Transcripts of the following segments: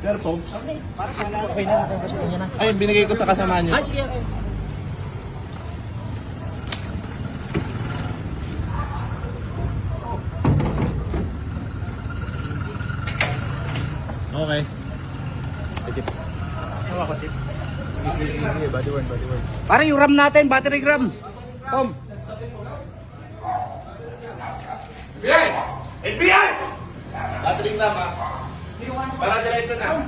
Sir po. Okay, para sa lahat. Okay na, gusto niya na. Ayun, binigay ko sa kasama niyo. Ah, sige, okay. Okay. Sawa ko, Chip. Body worn. Parang yung RAM natin, battery RAM. Tom. FBI! FBI! Battery na ma. Para diretso na.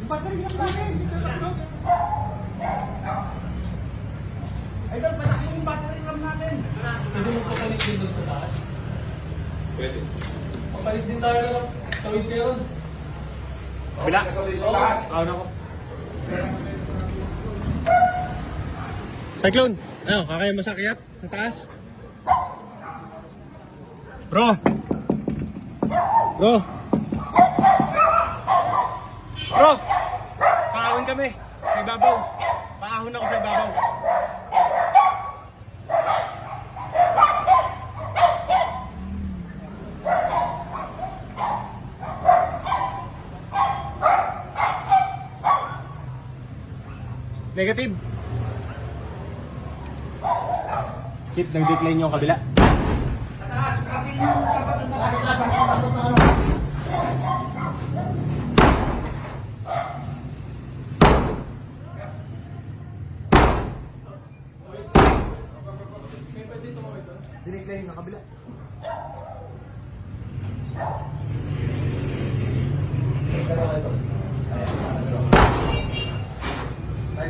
Yung battery RAM natin. Ay, doon, patak yung battery RAM natin. Pwede mo papalit din doon sa taas? Pwede. Papalit din tayo ng tawid kayo ron. Bila. Oo na ko. Cyclone. Ano, kakaya mo sa akyat? Sa taas? Bro! Bro! Bro! Paahon kami. Sa ibabaw. Paahon ako sa ibabaw. Negative. Chip, nag-decline yung kabila. Dinecline yung kabila.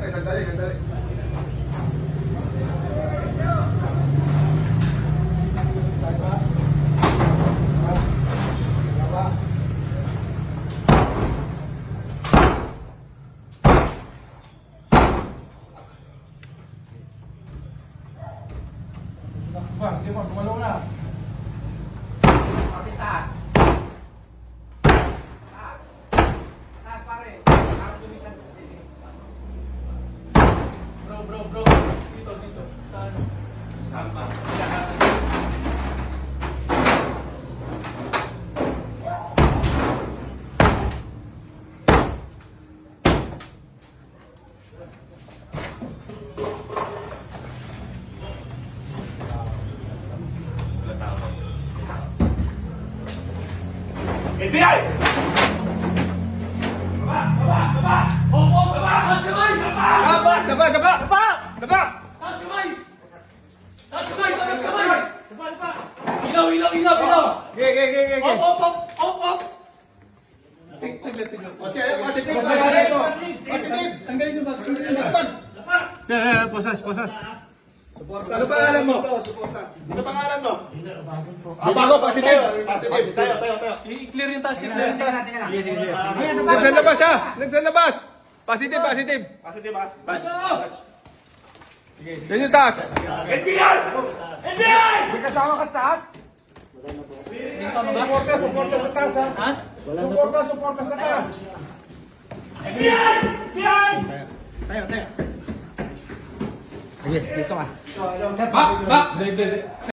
Sandali. Sige po, gumalaw na. Okay, taas. Taas, pare. Parang lumisan. Bro. Dito. Saan? Sampa. FBI! Baba! Taas kamay! Daba! Taas kamay! Ilaw! Ge. Op! Sige. Tanggalin nyo ba? Posas. Ano pangalan mo? Bago, positive. Tayo. I-clear yung taas. Tingnan natin. Nagsan labas. Positive. Positive ba? Yan yung taas. FBI! May kasama ka sa taas? Suporta sa taas ha. Ha? Suporta sa taas. Tayo. Sige, dito ka. Ba!